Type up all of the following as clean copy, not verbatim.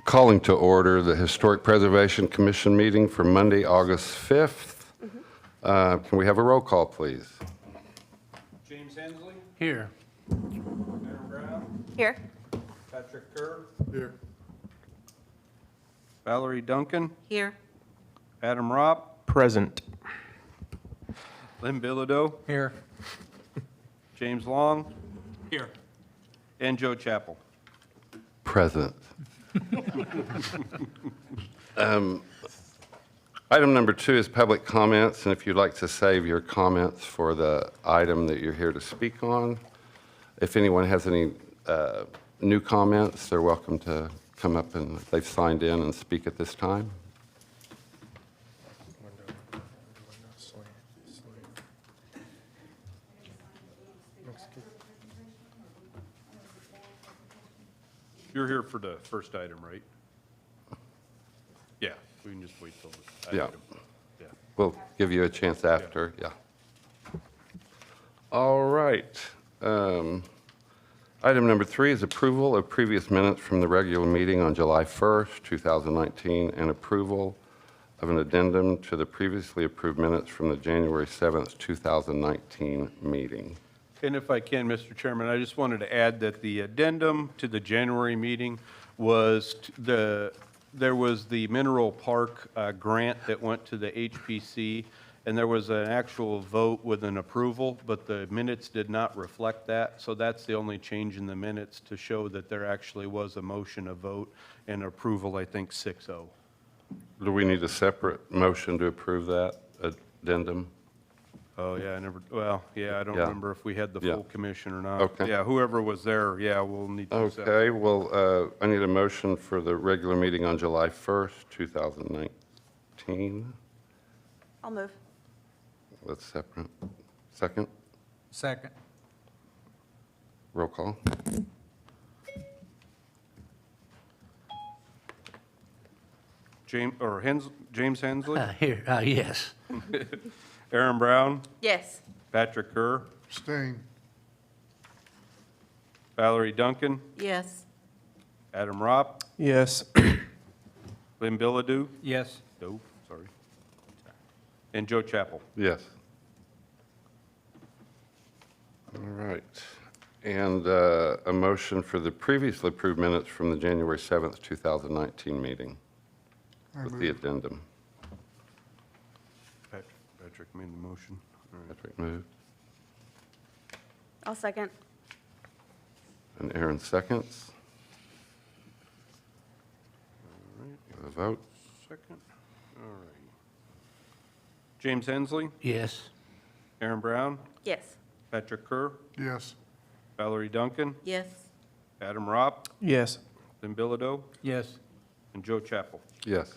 Calling to order the Historic Preservation Commission meeting for Monday, August 5th. Can we have a roll call, please? James Hensley. Here. Aaron Brown. Here. Patrick Kerr. Here. Valerie Duncan. Here. Adam Ropp. Present. Lynn Bilodeau. Here. James Long. Here. And Joe Chappell. Present. Item number 2 is public comments, and if you'd like to save your comments for the item that you're here to speak on, if anyone has any new comments, they're welcome to come up and they've signed in and speak at this time. You're here for the first item, right? Yeah, we can just wait till the Yeah. item. Yeah. We'll give you a chance after, yeah. All right. Item number 3 is approval of previous minutes from the regular meeting on July 1st, 2019, and approval of an addendum to the previously approved minutes from the January 7th, 2019 meeting. And if I can, Mr. Chairman, I just wanted to add that the addendum to the January meeting was there was the Mineral Park grant that went to the HPC, and there was an actual vote with an approval, but the minutes did not reflect that. So that's the only change in the minutes to show that there actually was a motion, a vote, and approval, I think 6-0. Do we need a separate motion to approve that addendum? Oh, yeah, I never, well, yeah, I don't Yeah. remember if we had the Yeah. full commission or not. Okay. Yeah, whoever was there, yeah, we'll need to. Okay, well, I need a motion for the regular meeting on July 1st, 2019. I'll move. That's separate. Second, Second. roll call. James Hensley, Here, yes. Aaron Brown, Yes. Patrick Kerr, Abstain. Valerie Duncan, Yes. Adam Ropp, Yes. Lynn Bilodeau, Yes. no, sorry, and Joe Chappell. Yes. All right. And a motion for the previously approved minutes from the January 7th, 2019 meeting with the addendum. Patrick made the motion. All right. Patrick moved, I'll second. and Aaron seconds. All right, A vote. second, all right. James Hensley, Yes. Aaron Brown, Yes. Patrick Kerr, Yes. Valerie Duncan, Yes. Adam Ropp, Yes. Lynn Bilodeau, Yes. and Joe Chappell. Yes.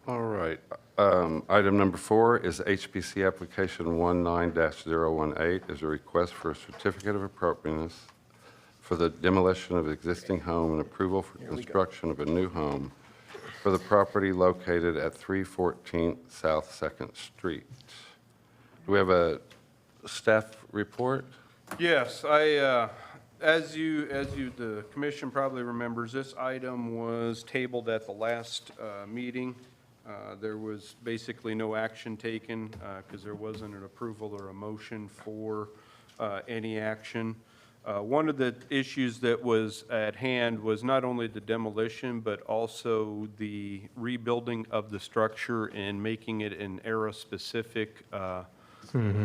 All right. Item number 4 is HPC application 19-018 is a request for a certificate of appropriateness for the demolition of existing home and approval for construction of a new home for the property located at 314 South 2nd Street. Do we have a staff report? Yes, as the commission probably remembers, this item was tabled at the last meeting. There was basically no action taken because there wasn't an approval or a motion for any action. One of the issues that was at hand was not only the demolition, but also the rebuilding of the structure and making it an era-specific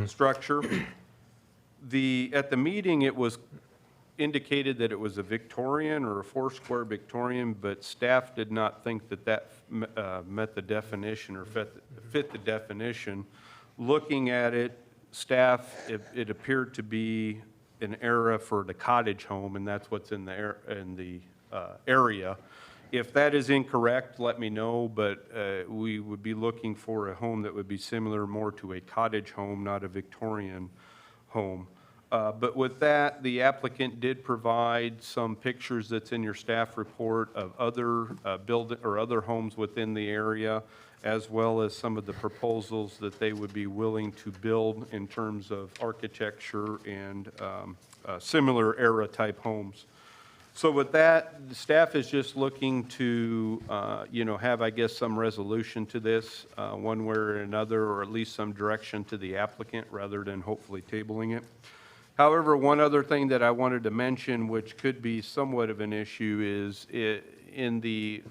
structure. At the meeting, it was indicated that it was a Victorian or a 4-square Victorian, but staff did not think that that met the definition or fit the definition. Looking at it, staff, it appeared to be an era for the cottage home, and that's what's in the area. If that is incorrect, let me know, but we would be looking for a home that would be similar more to a cottage home, not a Victorian home. But with that, the applicant did provide some pictures that's in your staff report of other other homes within the area, as well as some of the proposals that they would be willing to build in terms of architecture and similar era type homes. So with that, the staff is just looking to, have, I guess, some resolution to this, one way or another, or at least some direction to the applicant, rather than hopefully tabling it. However, one other thing that I wanted to mention, which could be somewhat of an issue, is in the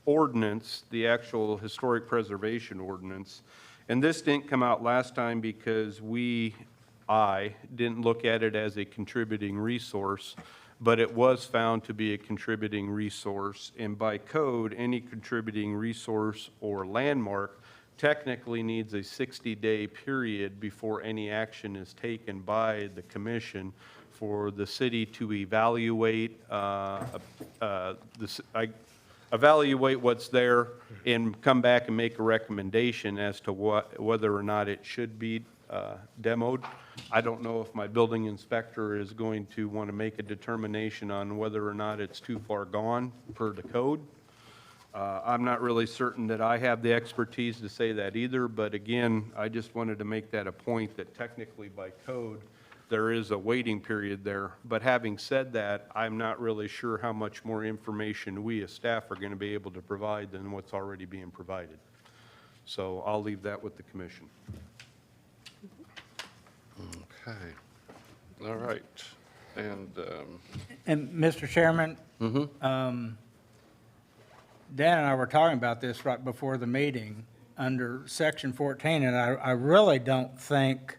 ordinance, the actual historic preservation ordinance, and this didn't come out last time because I didn't look at it as a contributing resource, but it was found to be a contributing resource, and by code, any contributing resource or landmark technically needs a 60-day period before any action is taken by the commission for the city to evaluate, evaluate what's there and come back and make a recommendation as to whether or not it should be demoed. I don't know if my building inspector is going to want to make a determination on whether or not it's too far gone per the code. I'm not really certain that I have the expertise to say that either, but again, I just wanted to make that a point that technically by code, there is a waiting period there. But having said that, I'm not really sure how much more information we as staff are going to be able to provide than what's already being provided. So I'll leave that with the commission. Okay. All right. And, And Mr. Chairman, Dan and I were talking about this right before the meeting under section 14, and I really don't think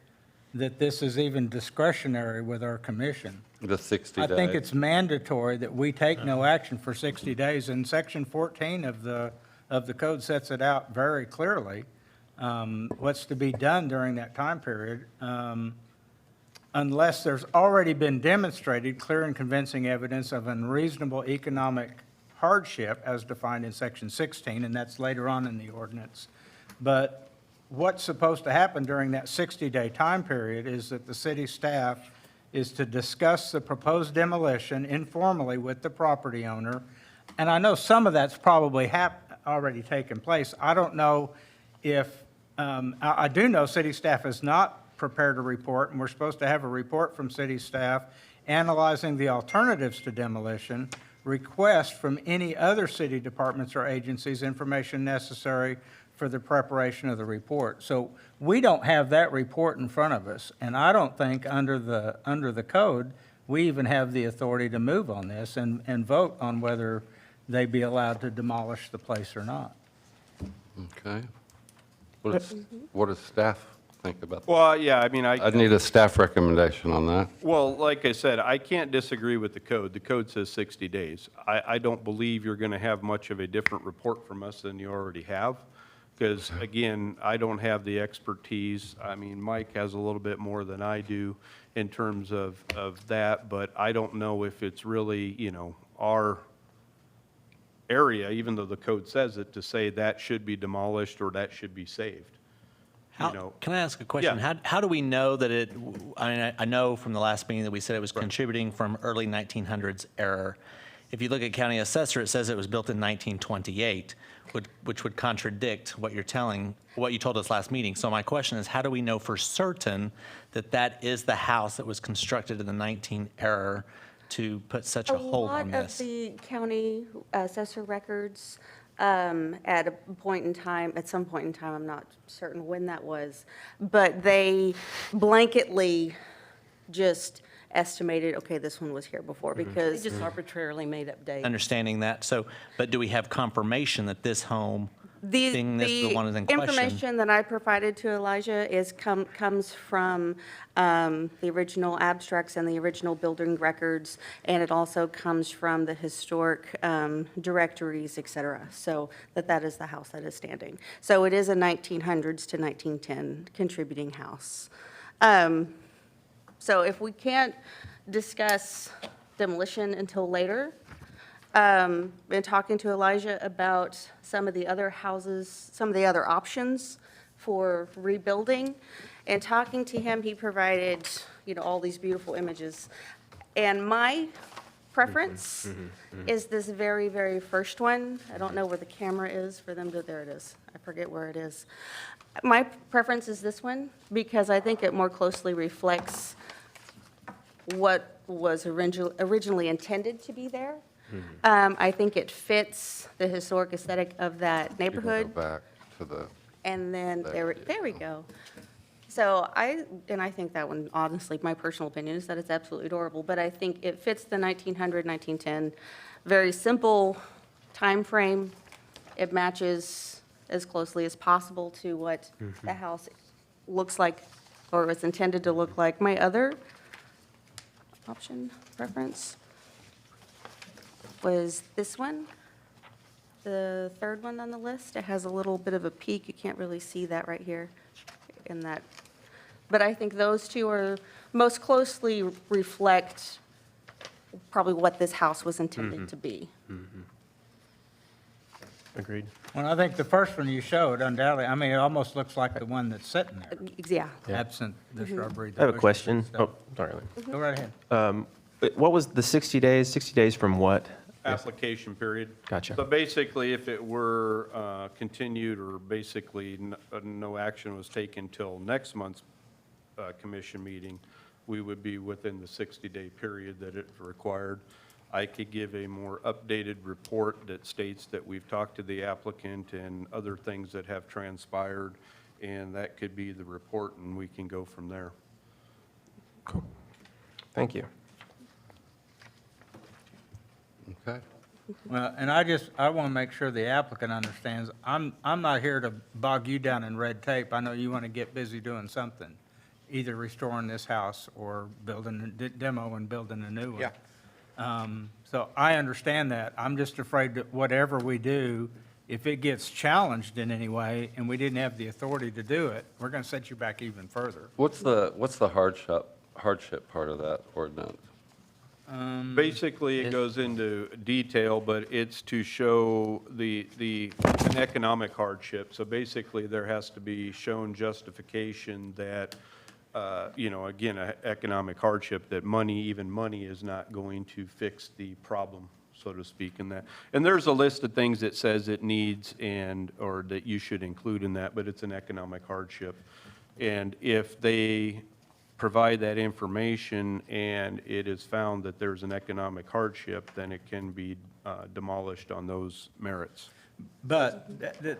that this is even discretionary with our commission. the 60 I days. think it's mandatory that we take no action for 60 days, and section 14 of the code sets it out very clearly, what's to be done during that time period, unless there's already been demonstrated clear and convincing evidence of unreasonable economic hardship as defined in section 16, and that's later on in the ordinance. But what's supposed to happen during that 60-day time period is that the city staff is to discuss the proposed demolition informally with the property owner. And I know some of that's probably already taken place. I don't know if, I do know city staff has not prepared a report, and we're supposed to have a report from city staff analyzing the alternatives to demolition, request from any other city departments or agencies information necessary for the preparation of the report. So we don't have that report in front of us, and I don't think under the code, we even have the authority to move on this and vote on whether they be allowed to demolish the place or not. Okay. What does staff think about that? Well, yeah, I mean, I'd need a staff recommendation on that. Well, like I said, I can't disagree with the code. The code says 60 days. I don't believe you're going to have much of a different report from us than you already have, because, again, I don't have the expertise. I mean, Mike has a little bit more than I do in terms of that, but I don't know if it's really, our area, even though the code says it, to say that should be demolished or that should be saved. Can I ask a question? Yeah. How do we know that I know from the last meeting that we said it was contributing from early 1900s era. If you look at county assessor, it says it was built in 1928, which would contradict what you told us last meeting. So my question is, how do we know for certain that that is the house that was constructed in the 19 era to put such a hold on A lot of this? the county assessor records, at some point in time, I'm not certain when that was, but they blanketly just estimated, okay, this one was here before, because They just arbitrarily made up dates. Understanding that. So, but do we have confirmation that this home, being this the one is in the question? information that I provided to Elijah comes from the original abstracts and the original building records, and it also comes from the historic directories, et cetera, so that is the house that is standing. So it is a 1900s to 1910 contributing house. So if we can't discuss demolition until later, been talking to Elijah about some of the other houses, some of the other options for rebuilding. And talking to him, he provided, all these beautiful images. And my preference is this very, very first one. I don't know where the camera is for them to, there it is. I forget where it is. My preference is this one because I think it more closely reflects what was originally intended to be there. I think it fits the historic aesthetic of that You can neighborhood. go back to the, And then, there we go. So I think that one, honestly, my personal opinion is that it's absolutely adorable, but I think it fits the 1900, 1910, very simple time frame. It matches as closely as possible to what the house looks like or was intended to look like. My other option, preference, was this one, the third one on the list. It has a little bit of a peak. You can't really see that right here in that. But I think those two are most closely reflect probably what this house was intended to be. Agreed. Well, I think the first one you showed undoubtedly, I mean, it almost looks like the one that's sitting there, Yeah. absent the shrubbery. the I have a bushes question. and stuff. Oh, sorry. Lynn. Go right ahead. What was the 60 days? 60 days from what? Application period. Gotcha. So basically, if it were continued or basically no action was taken till next month's commission meeting, we would be within the 60-day period that it required. I could give a more updated report that states that we've talked to the applicant and other things that have transpired, and that could be the report, and we can go from there. Thank you. okay. Well, and I want to make sure the applicant understands, I'm not here to bog you down in red tape. I know you want to get busy doing something, either restoring this house or building, demo and building a new one. Yeah. So I understand that. I'm just afraid that whatever we do, if it gets challenged in any way and we didn't have the authority to do it, we're going to set you back even further. What's the hardship part of that ordinance? Basically, it goes into detail, but it's to show an economic hardship. So basically, there has to be shown justification that, again, an economic hardship, that even money is not going to fix the problem, so to speak, in that. And there's a list of things that says it needs or that you should include in that, but it's an economic hardship. And if they provide that information and it is found that there's an economic hardship, then it can be demolished on those merits. But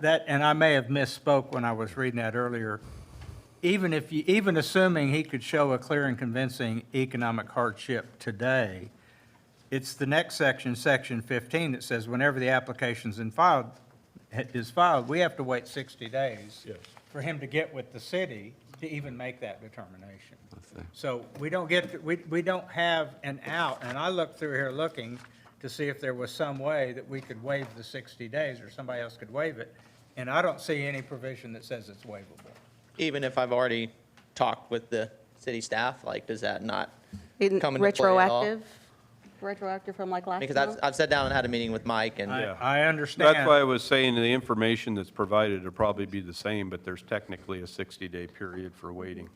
that, and I may have misspoke when I was reading that earlier, even assuming he could show a clear and convincing economic hardship today, it's the next section, section 15, that says whenever the application's is filed, we have to wait 60 days Yes. for him to get with the city to even make that determination. see. So we don't we don't have an out, and I looked through here looking to see if there was some way that we could waive the 60 days or somebody else could waive it, and I don't see any provision that says it's waivable. Even if I've already talked with the city staff, like, does that not In come into play at all? Retroactive from like last Because month? I've sat down and had a meeting with Mike, and Yeah. I understand. That's why I was saying the information that's provided will probably be the same, but there's technically a 60-day period for waiting.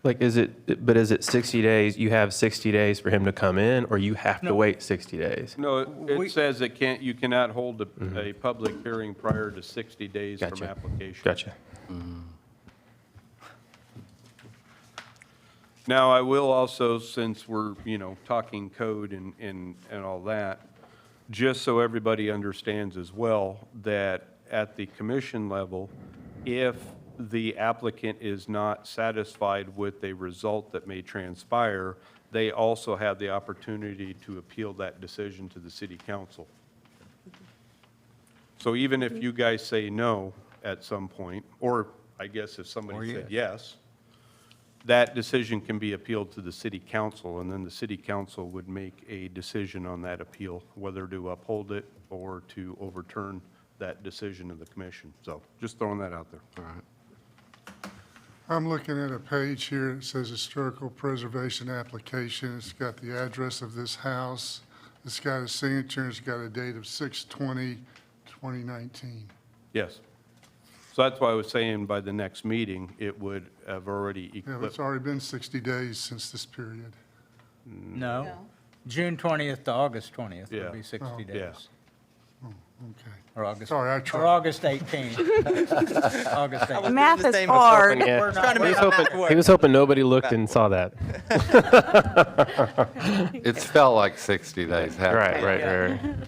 Like, is it 60 days, you have 60 days for him to come in, or you have to No. wait 60 days? No, We- it says you cannot hold a public hearing prior to 60 days from Gotcha. application. Gotcha. Now, I will also, since we're, talking code and all that, just so everybody understands as well, that at the commission level, if the applicant is not satisfied with a result that may transpire, they also have the opportunity to appeal that decision to the city council. So even if you guys say no at some point, or I guess if somebody said yes, that decision can be appealed to the city council, and then the city council would make a decision on that appeal, whether to uphold it or to overturn that decision of the commission. So just throwing that out there. All right. I'm looking at a page here that says historical preservation application. It's got the address of this house. It's got a signature, and it's got a date of 6/20/2019. Yes. So that's why I was saying by the next meeting, it would have already Yeah, but it's eclipsed. already been 60 days since this period. No, June 20th to August 20th Yeah. would be 60 Yeah. days. Okay. Or August, Sorry, I or tried. August 18th. August 18th. Math the is same hard. Yeah. We're not- Trying to we're make not- my math work. He was hoping nobody looked and saw that. It's felt like 60 days, hasn't Right, it? right.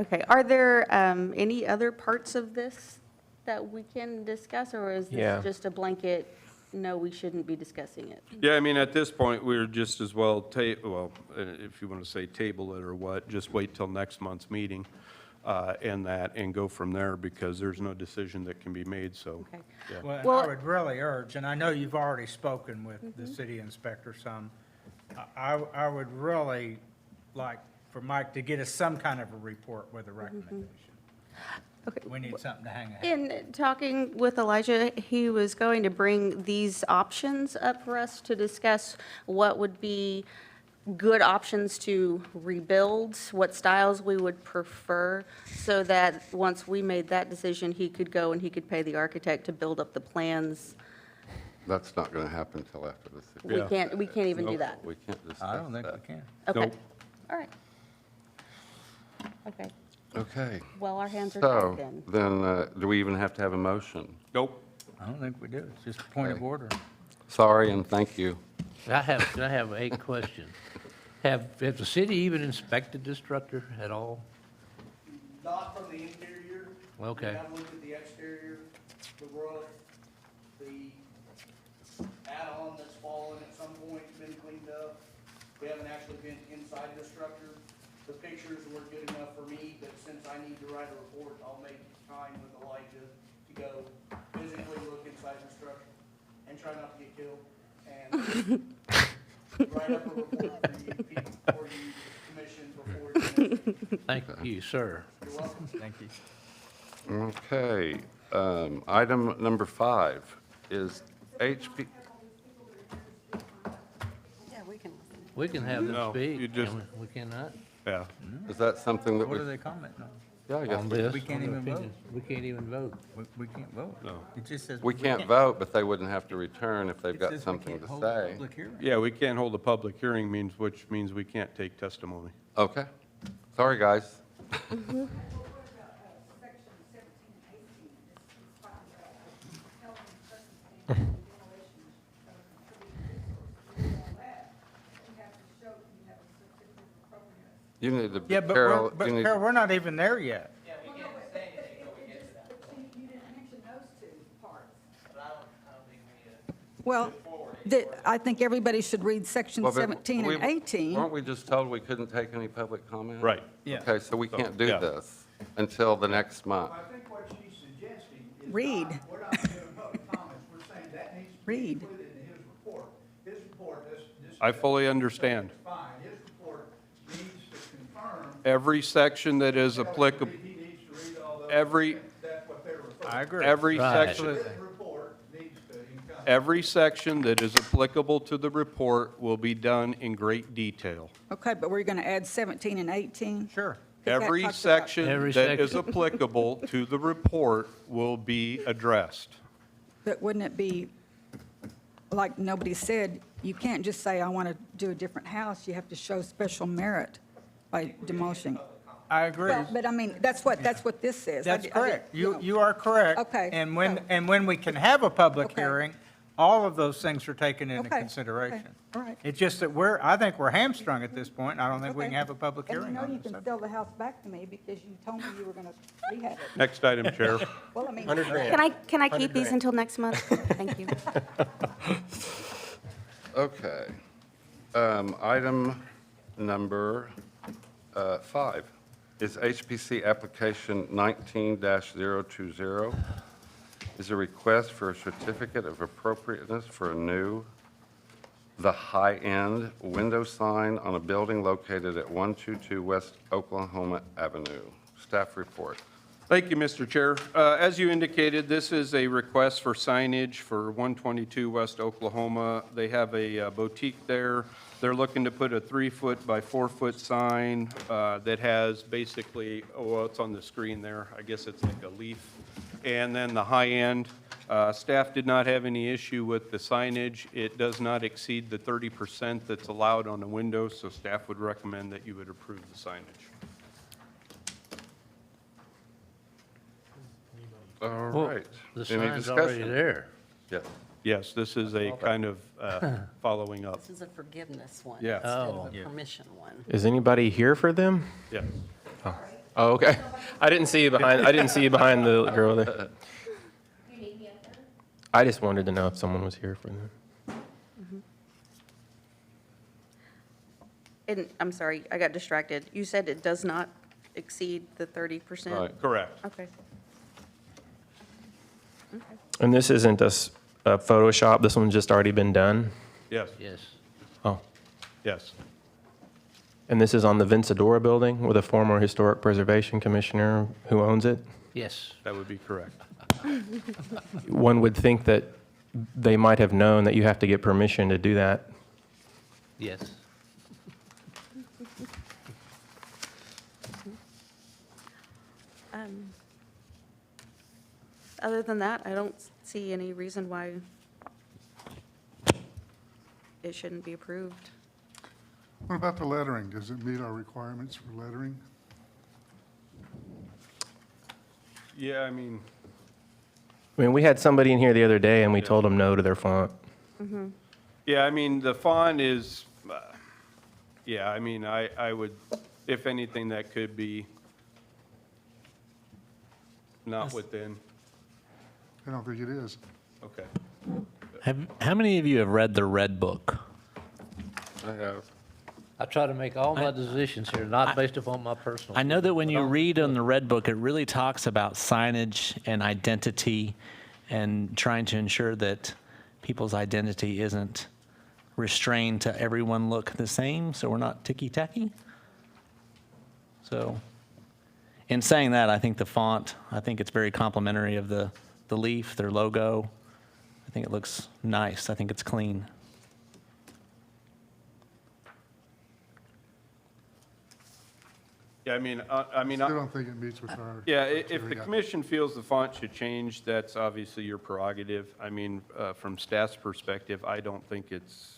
Okay, are there any other parts of this that we can discuss, or is Yeah. this just a blanket, no, we shouldn't be discussing it? Yeah, I mean, at this point, we're just as well if you want to say table it or what, just wait till next month's meeting and go from there, because there's no decision that can be made, so. Okay. Well, and Well- I would really urge, and I know you've already spoken with the city inspector some, I would really like for Mike to get us some kind of a report with a recommendation. Okay. We need something to hang out. In talking with Elijah, he was going to bring these options up for us to discuss what would be good options to rebuild, what styles we would prefer, so that once we made that decision, he could go and he could pay the architect to build up the plans. That's not going to happen until after the city. Yeah. We can't even do Nope, that. We can't discuss I don't think that. we can. Okay, Nope. all right. Okay, Okay. well, our hands are So, tied then. do we even have to have a motion? Nope. I don't think we do. It's just a point of Okay. order. Sorry and thank you. I have a question. Have the city even inspected this structure at all? Not from the interior. Okay. We have looked at the exterior, the roof, the add-on that's fallen at some point, been cleaned up. We haven't actually been inside the structure. The pictures were good enough for me, but since I need to write a report, I'll make time with Elijah to go physically look inside the structure and try not to get killed. And write up a report for you, people, for you, commission before you. Thank you, sir. You're welcome. Thank you. Okay. Item number 5 is HP. Yeah, we can. We can have No, them you speak, just- and we cannot. Yeah. Is that something that What we, are they commenting on? yeah, I guess, On this, We can't on the even vote. opinions. We can't even vote. We can't vote. No. It just says. we can't vote, but they wouldn't have to return if they've It got says we something can't to hold a say. public hearing. Yeah, we can't hold a public hearing which means we can't take testimony. Okay. Sorry, guys. You need to, Yeah, but Carol, we're, you need, Carol, we're not even there yet. Well, I think everybody should read section well, but 17 and 18. Weren't we just told we couldn't take any public comment? Right. Yeah. Okay, so we can't do yeah. this until the next month. I think what she's suggesting is. Read. We're not giving public comments, we're saying that needs to be Read. included in his report. His report, this. I fully understand. Fine, his report needs to confirm. Every section that is applicable, He needs to read all those. every, That's what they're referring. I agree. every Right. section, His report needs to encompass. every section that is applicable to the report will be done in great detail. Okay, but we're going to add 17 and 18? Sure. that Every talks about- section Every that is section. applicable to the report will be addressed. But wouldn't it be, like nobody said, you can't just say, I want to do a different house. You have to show special merit by demolishing. I agree. Well, but I mean, that's what this says. I That's di- I correct. didn't- You are correct. Okay. And when we can have a public Okay. hearing, all of those things are taken into Okay, consideration. okay, all right. It's just that I think we're hamstrung at this point. I don't think we Okay. can have a public And hearing you know on you this can subject. sell the house back to me because you told me you were going to rehab it. Next item, Chair. Well, I mean. Can I keep these until next month? Thank you. Okay. Item number 5 is HPC application 19-020. Is a request for a certificate of appropriateness for the high-end window sign on a building located at 122 West Oklahoma Avenue. Staff report. Thank you, Mr. Chair. As you indicated, this is a request for signage for 122 West Oklahoma. They have a boutique there. They're looking to put a 3-foot by 4-foot sign that has basically, well, it's on the screen there. I guess it's like a leaf. And then the high end, staff did not have any issue with the signage. It does not exceed the 30% that's allowed on the window, so staff would recommend that you would approve the signage. All Well, right. The Any sign's already discussion? there. Yes. Yes, this is a kind of following up. This is a forgiveness one. Yeah. Instead Oh. of a permission one. Is anybody here for them? Yeah. Oh, okay. I didn't see you behind the girl there. I just wanted to know if someone was here for them. And, I'm sorry, I got distracted. You said it does not exceed the 30%? Right. Correct. Okay. And this isn't a Photoshop, this one's just already been done? Yes, Yes. Oh. yes. And this is on the Vinsadora building with a former historic preservation commissioner who owns it? Yes. That would be correct. One would think that they might have known that you have to get permission to do that. Yes. Other than that, I don't see any reason why it shouldn't be approved. What about the lettering? Does it meet our requirements for lettering? Yeah, I mean, I mean, we had somebody in here the other day and we told them no to their font. yeah, I mean, the font is, yeah, I mean, I would, if anything, that could be not within, I don't think it is. okay. How many of you have read the Red Book? I have. I try to make all my decisions here, not based upon my personal. I know that when you read on the Red Book, it really talks about signage and identity and trying to ensure that people's identity isn't restrained to everyone look the same, so we're not ticky-tacky. So, in saying that, I think the font, I think it's very complimentary of the leaf, their logo. I think it looks nice. I think it's clean. Yeah, I mean, Still don't think it meets with our. yeah, if the criteria. commission feels the font should change, that's obviously your prerogative. I mean, from staff's perspective, I don't think it's,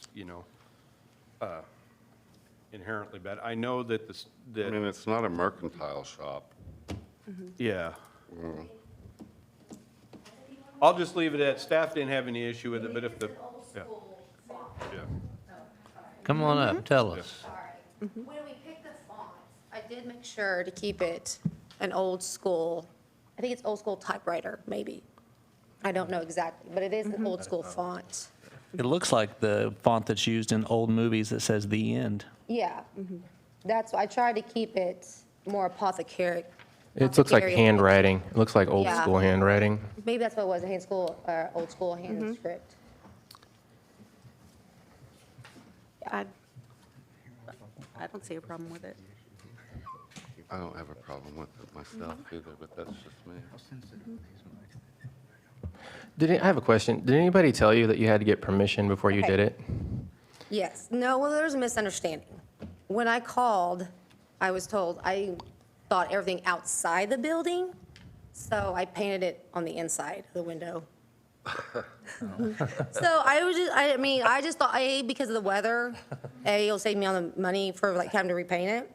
inherently bad. I know that this, I mean, it's not a mercantile shop. yeah. I'll just leave it at, staff didn't have any issue with it, but if the, yeah. Yeah. Come on up, tell us. When we picked the fonts, I did make sure to keep it an old school, I think it's old school typewriter, maybe. I don't know exactly, but it is an old school font. It looks like the font that's used in old movies that says "The End." Yeah. That's, I tried to keep it more apothecary. It looks like handwriting. It looks like old Yeah. school handwriting. Maybe that's what it was, a hand school, old school hand script. I don't see a problem with it. I don't have a problem with it myself either, but that's just me. I have a question. Did anybody tell you that you had to get permission before you Okay. did it? Yes, no, well, there was a misunderstanding. When I called, I was told, I thought everything outside the building, so I painted it on the inside of the window. So I just thought, A, because of the weather, A, it'll save me on the money for like having to repaint it.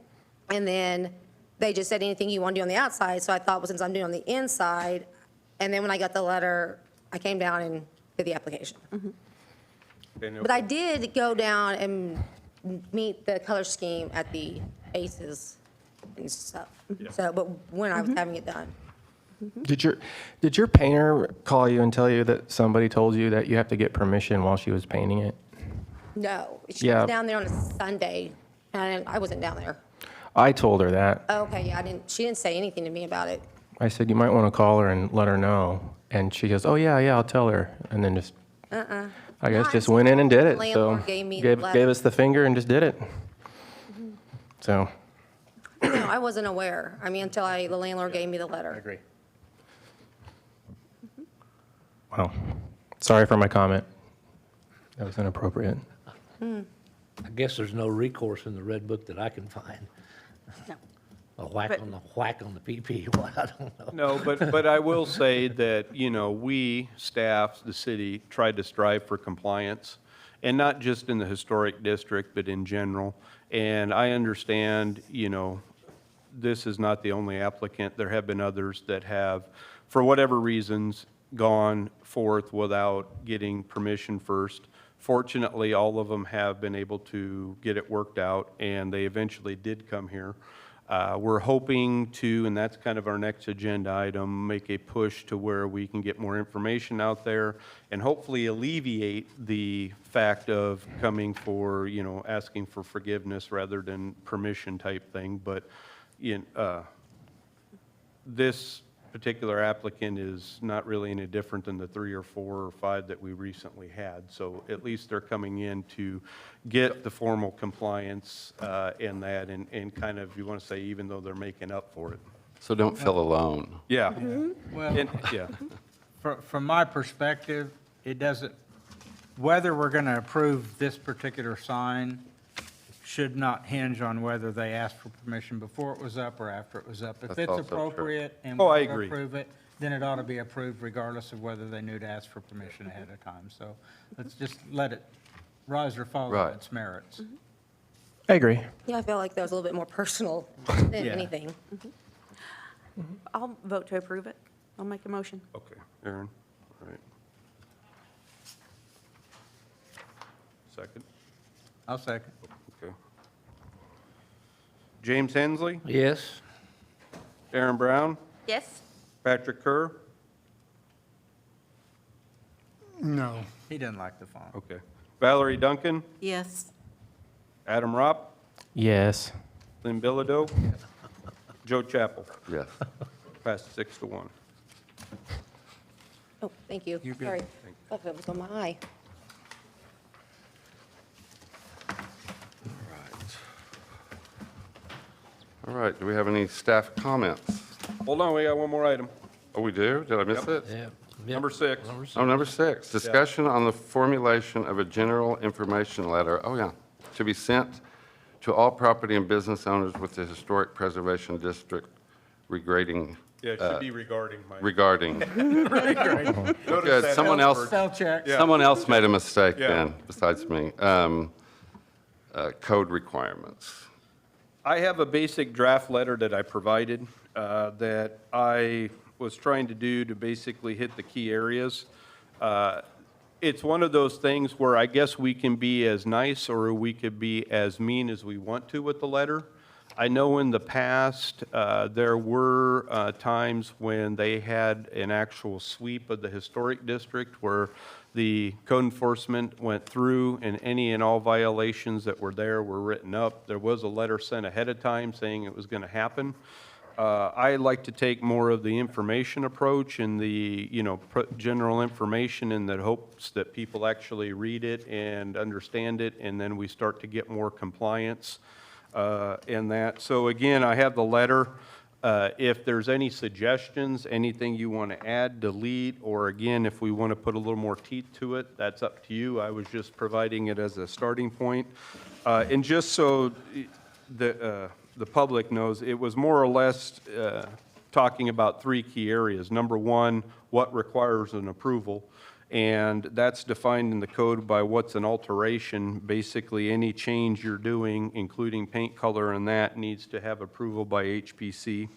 And then they just said anything you want to do on the outside, so I thought, well, since I'm doing it on the inside, and then when I got the letter, I came down and did the application. Okay, no But I did go down and meet the color scheme at the ACES and stuff. So, but when I was having it done. Did your painter call you and tell you that somebody told you that you have to get permission while she was painting it? No, she Yeah. was down there on a Sunday, and I wasn't down there. I told her that. Oh, okay, yeah, she didn't say anything to me about it. I said, you might want to call her and let her know. And she goes, oh, yeah, I'll tell her. And then just, I guess, No, just I went in and did the it. So landlord gave me the letter. gave us the finger and just did it. So, No, I wasn't aware. I mean, until the landlord gave me the letter. I agree. well, sorry for my comment. That was inappropriate. I guess there's no recourse in the Red Book that I can find. No. A whack But- on the whack on the PP, well, I don't know. No, but I will say that, we, staff, the city, tried to strive for compliance, and not just in the historic district, but in general. And I understand, this is not the only applicant. There have been others that have, for whatever reasons, gone forth without getting permission first. Fortunately, all of them have been able to get it worked out, and they eventually did come here. We're hoping to, and that's kind of our next agenda item, make a push to where we can get more information out there and hopefully alleviate the fact of coming for, asking for forgiveness rather than permission type thing. But this particular applicant is not really any different than the 3 or 4 or 5 that we recently had. So at least they're coming in to get the formal compliance in that and kind of, you want to say, even though they're making up for it. So don't feel alone. Yeah. Well, Yeah. from my perspective, it doesn't, whether we're going to approve this particular sign should not hinge on whether they asked for permission before it was up or after it was up. If That's it's also true. appropriate and Oh, I we agree. approve it, then it ought to be approved regardless of whether they knew to ask for permission ahead of time. So let's just let it rise or fall on Right. its merits. I agree. Yeah, I felt like that was a little bit more personal than Yeah. anything. I'll vote to approve it. I'll make a motion. Okay, Aaron, all right. Second, I'll second. okay. James Hensley, Yes. Aaron Brown, Yes? Patrick Kerr, No. He doesn't like the font. okay. Valerie Duncan, Yes. Adam Ropp, Yes. Lynn Bilodeau, Joe Chappell. Yes. Passed 6-1. Oh, thank you. You're good. Sorry. Thought that was on my eye. All right, do we have any staff comments? Hold on, we got one more item. Oh, we do? Did I miss it? Yeah. Number 6. Oh, number 6, discussion on the formulation of a general information letter, oh yeah, to be sent to all property and business owners with the Historic Preservation District regarding, Yeah, it should be regarding my. regarding. Notice Good, that someone L else, word. Spell check. Yeah. someone else made a mistake Yeah. then, besides me. Code requirements. I have a basic draft letter that I provided that I was trying to do to basically hit the key areas. It's one of those things where I guess we can be as nice or we could be as mean as we want to with the letter. I know in the past, there were times when they had an actual sweep of the historic district where the code enforcement went through and any and all violations that were there were written up. There was a letter sent ahead of time saying it was going to happen. I like to take more of the information approach and the, general information in the hopes that people actually read it and understand it, and then we start to get more compliance in that. So again, I have the letter. If there's any suggestions, anything you want to add, delete, or again, if we want to put a little more teeth to it, that's up to you. I was just providing it as a starting point. And just so the public knows, it was more or less talking about 3 key areas. Number 1, what requires an approval, and that's defined in the code by what's an alteration. Basically, any change you're doing, including paint color and that, needs to have approval by HPC.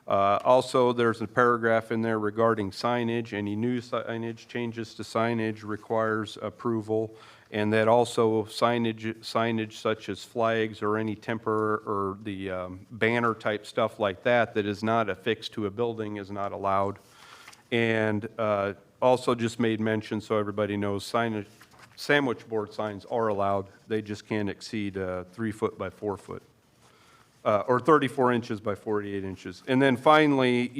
Also, there's a paragraph in there regarding signage. Any new signage, changes to signage requires approval. And that also signage such as flags or any temper or the banner type stuff like that that is not affixed to a building is not allowed. And also just made mention so everybody knows signage, sandwich board signs are allowed. They just can't exceed 3 foot by 4 foot. Or 34 inches by 48 inches. And then finally,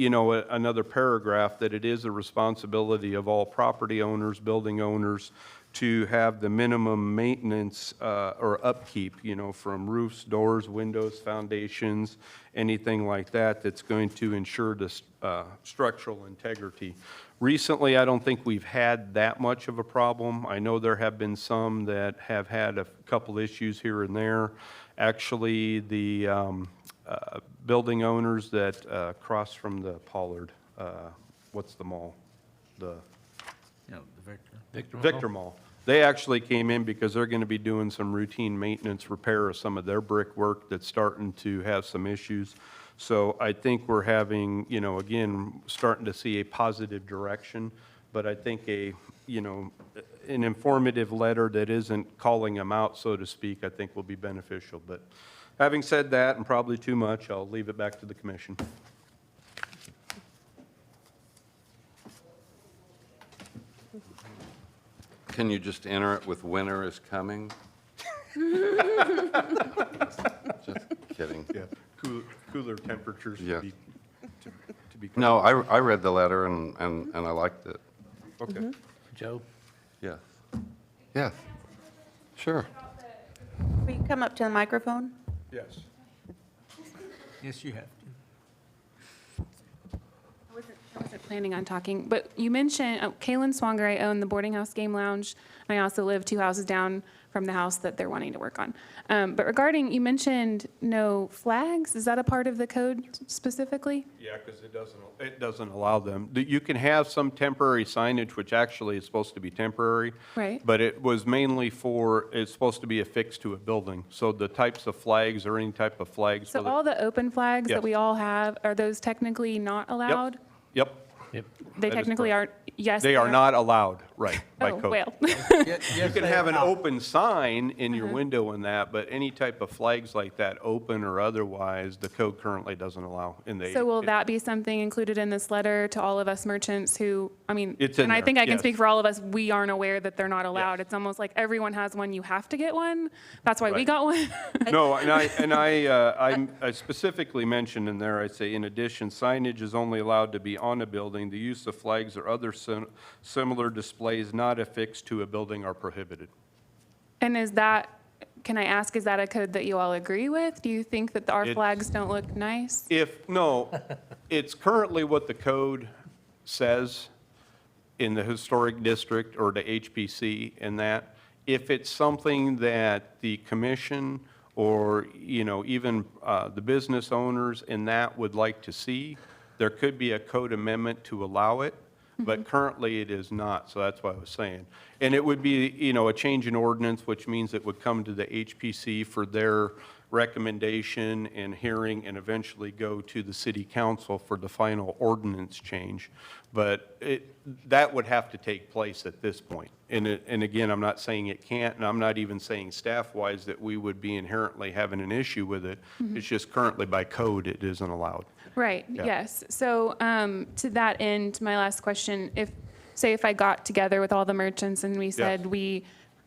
another paragraph that it is a responsibility of all property owners, building owners, to have the minimum maintenance or upkeep, from roofs, doors, windows, foundations, anything like that that's going to ensure the structural integrity. Recently, I don't think we've had that much of a problem. I know there have been some that have had a couple issues here and there. Actually, the building owners that cross from the Pollard, what's the mall? The The Victor. Victor Mall? Victor Mall. They actually came in because they're going to be doing some routine maintenance repair of some of their brickwork that's starting to have some issues. So I think we're having, again, starting to see a positive direction, but I think an informative letter that isn't calling them out, so to speak, I think will be beneficial. But having said that, and probably too much, I'll leave it back to the commission. Can you just enter it with winter is coming? Just kidding. Yeah, cooler temperatures Yeah. to be. No, I read the letter and I liked it. Okay. Joe? Yes. Yes. Sure. Will you come up to the microphone? Yes. Yes, you have to. I wasn't planning on talking, but you mentioned, Kaylin Swanger, I own the boarding house game lounge, and I also live 2 houses down from the house that they're wanting to work on. But regarding, you mentioned no flags, is that a part of the code specifically? Yeah, because it doesn't allow them. You can have some temporary signage, which actually is supposed to be temporary. Right. But it was mainly it's supposed to be affixed to a building. So the types of flags or any type of flags. So whether- all the open flags that Yes. we all have, are those technically not allowed? Yep. Yep. They That is technically correct. are, yes. They are not allowed, right, by Oh, code. well. You can have an open sign in your window and that, but any type of flags like that, open or otherwise, the code currently doesn't allow in the. So will that be something included in this letter to all of us merchants who, It's in and I there, think I can yes. speak for all of us, we aren't aware that they're not allowed. It's almost like everyone has one, you have to get one. That's why we Right. got one. No, I specifically mentioned in there, I say, in addition, signage is only allowed to be on a building. The use of flags or other similar displays not affixed to a building are prohibited. And can I ask, is that a code that you all agree with? Do you think that our It's- flags don't look nice? It's currently what the code says in the historic district or the HPC and that. If it's something that the commission or, even the business owners in that would like to see, there could be a code amendment to allow it, but currently it is not, so that's what I was saying. And it would be, a change in ordinance, which means it would come to the HPC for their recommendation and hearing and eventually go to the city council for the final ordinance change. But that would have to take place at this point. And again, I'm not saying it can't, and I'm not even saying staff-wise that we would be inherently having an issue with it. It's just currently by code, it isn't allowed. Right, Yeah. yes. So to that end, my last question, if I got together with all the merchants and we said we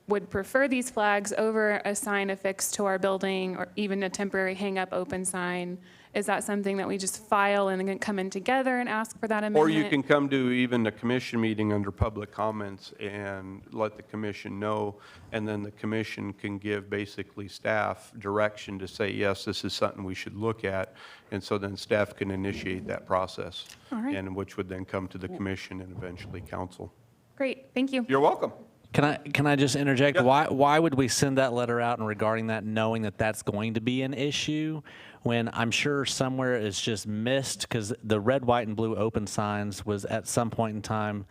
would prefer these flags over a sign affixed to our building or even a temporary hang-up open sign, is that something that we just file and then come in together and ask for that amendment? Or you can come to even the commission meeting under public comments and let the commission know, and then the commission can give basically staff direction to say, yes, this is something we should look at, and so then staff can initiate that process. All right. And which would then come to the commission and eventually council. Great, thank you. You're welcome. Can I just interject? Yep. Why would we send that letter out and regarding that, knowing that that's going to be an issue, when I'm sure somewhere it's just missed, because the red, white, and blue open signs was at some point in time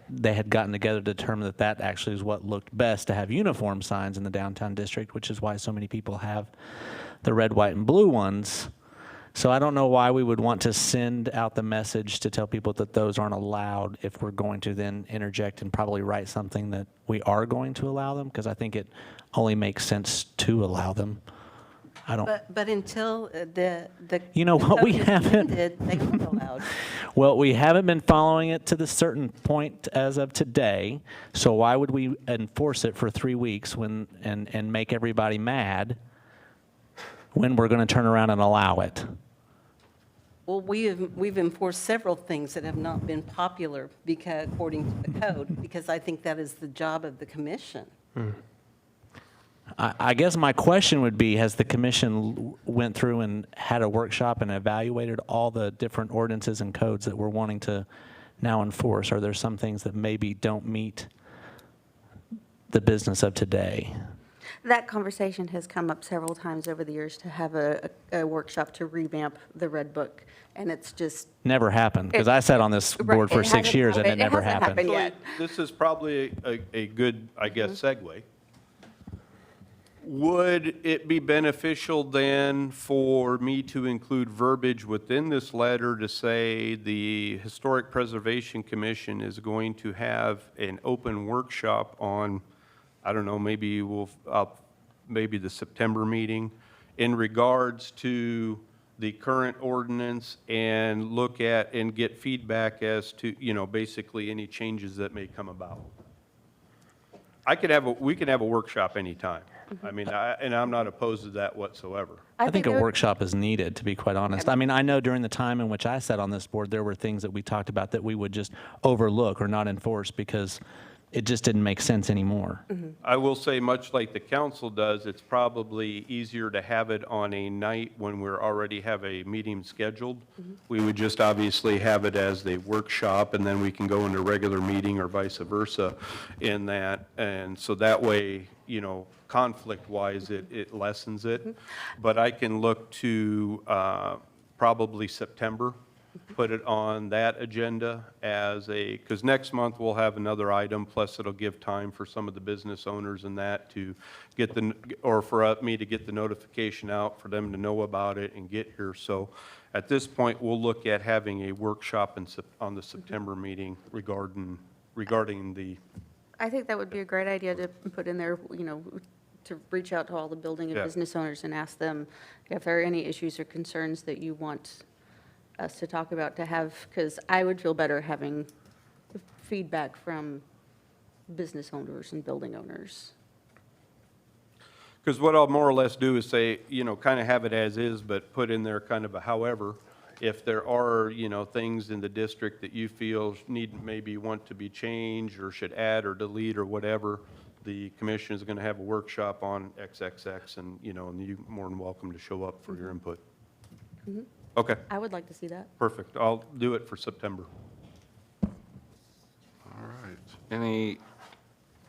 they had gotten together to determine that actually is what looked best to have uniform signs in the downtown district, which is why so many people have the red, white, and blue ones. So I don't know why we would want to send out the message to tell people that those aren't allowed if we're going to then interject and probably write something that we are going to allow them, because I think it only makes sense to allow them. I don't. But until the You know what, code we is haven't- amended, they aren't allowed. Well, we haven't been following it to the certain point as of today, so why would we enforce it for 3 weeks and make everybody mad when we're going to turn around and allow it? Well, we've enforced several things that have not been popular according to the code, because I think that is the job of the commission. I guess my question would be, has the commission went through and had a workshop and evaluated all the different ordinances and codes that we're wanting to now enforce? Are there some things that maybe don't meet the business of today? That conversation has come up several times over the years to have a workshop to revamp the Red Book, and it's just. Never happened, because I sat on this board for It 6 hasn't years and it happened. It never hasn't happened. happened. Actually, this is probably a good, I guess, segue. Would it be beneficial then for me to include verbiage within this letter to say the Historic Preservation Commission is going to have an open workshop on, I don't know, maybe maybe the September meeting in regards to the current ordinance and look at and get feedback as to, basically any changes that may come about? We can have a workshop anytime. I mean, and I'm not opposed to that whatsoever. I think it a would- workshop is needed, to be quite honest. I mean, I know during the time in which I sat on this board, there were things that we talked about that we would just overlook or not enforce because it just didn't make sense anymore. I will say, much like the council does, it's probably easier to have it on a night when we're already have a meeting scheduled. We would just obviously have it as the workshop, and then we can go into regular meeting or vice versa in that. And so that way, conflict-wise, it lessens it. But I can look to probably September, put it on that agenda because next month we'll have another item, plus it'll give time for some of the business owners and that to get or for me to get the notification out, for them to know about it and get here. So at this point, we'll look at having a workshop on the September meeting regarding the. I think that would be a great idea to put in there, to reach out to all the building and Yeah. business owners and ask them if there are any issues or concerns that you want us to talk about, to have, because I would feel better having feedback from business owners and building owners. Because what I'll more or less do is say, kind of have it as is, but put in there kind of a however. If there are, things in the district that you feel maybe want to be changed or should add or delete or whatever, the commission is going to have a workshop on XXX, and, and you're more than welcome to show up for your input. Okay, I would like to see that. perfect. I'll do it for September. All right. Any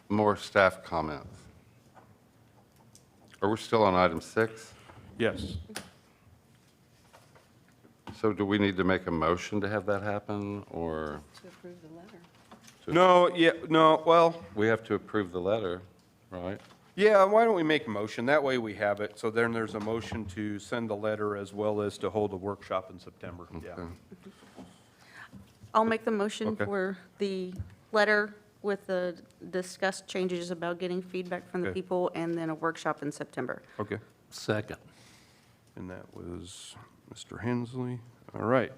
more staff comments? Are we still on item 6? Yes. So do we need to make a motion to have that happen, or To approve the letter. Well, we have to approve the letter, right? yeah, why don't we make a motion? That way we have it. So then there's a motion to send the letter as well as to hold a workshop in September. Yeah. Okay. I'll make the motion Okay. for the letter with the discussed changes about getting feedback from the Okay. people, and then a workshop in September. Okay. Second. And that was Mr. Hensley. All right.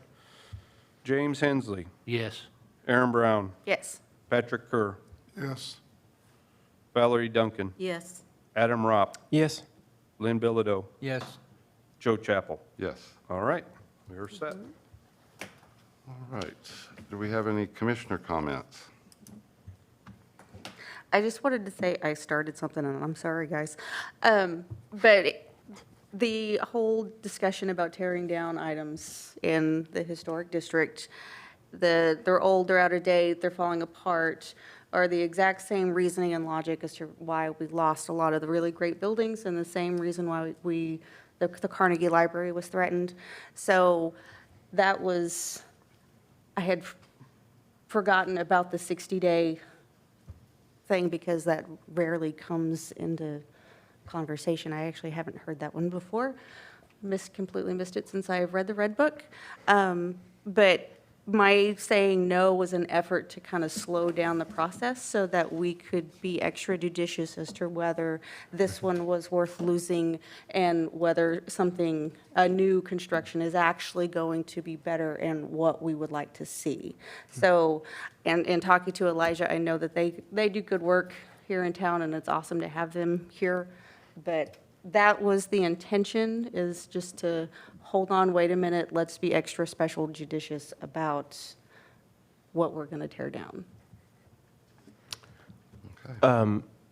James Hensley, Yes. Aaron Brown, Yes. Patrick Kerr, Yes. Valerie Duncan, Yes. Adam Ropp, Yes. Lynn Bilodeau, Yes. Joe Chappell. Yes. All right, we're set. All right. Do we have any commissioner comments? I just wanted to say, I started something, and I'm sorry, guys. But the whole discussion about tearing down items in the historic district, they're old, they're out of date, they're falling apart, are the exact same reasoning and logic as to why we lost a lot of the really great buildings, and the same reason why the Carnegie Library was threatened. So that was, I had forgotten about the 60-day thing, because that rarely comes into conversation. I actually haven't heard that one before. Completely missed it since I've read the Red Book. But my saying no was an effort to kind of slow down the process so that we could be extra judicious as to whether this one was worth losing and whether a new construction is actually going to be better and what we would like to see. So, and in talking to Elijah, I know that they do good work here in town, and it's awesome to have them here. But that was the intention, is just to hold on, wait a minute, let's be extra special judicious about what we're going to tear down.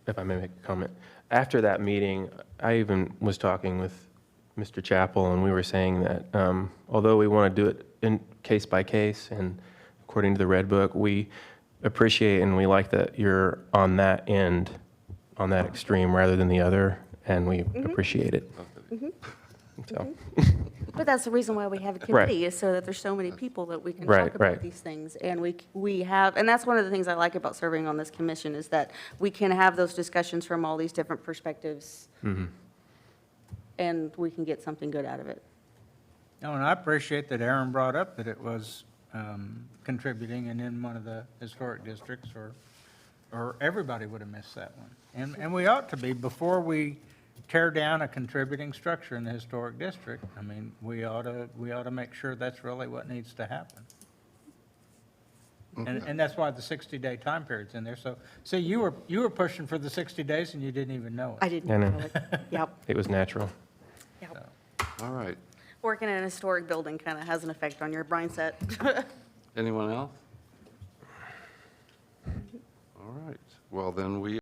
If I may make a comment. After that meeting, I even was talking with Mr. Chappell, and we were saying that although we want to do it in case by case and according to the Red Book, we appreciate and we like that you're on that end, on that extreme rather than the other, and we appreciate it. So, But that's the reason why we have a Right. committee, is so that there's so many people that we can Right, talk about right. these things. And we have, and that's one of the things I like about serving on this commission, is that we can have those discussions from all these different perspectives. And we can get something good out of it. No, and I appreciate that Aaron brought up that it was contributing and in one of the historic districts, or everybody would have missed that one. And we ought to be, before we tear down a contributing structure in the historic district, I mean, we ought to make sure that's really what needs to happen. And that's why the 60-day time period's in there. So, see, you were pushing for the 60 days and you didn't even know it. I didn't I know. know it. Yep, it was natural. yep. All right. Working in a historic building kind of has an effect on your mindset. Anyone else? All right. Well, then we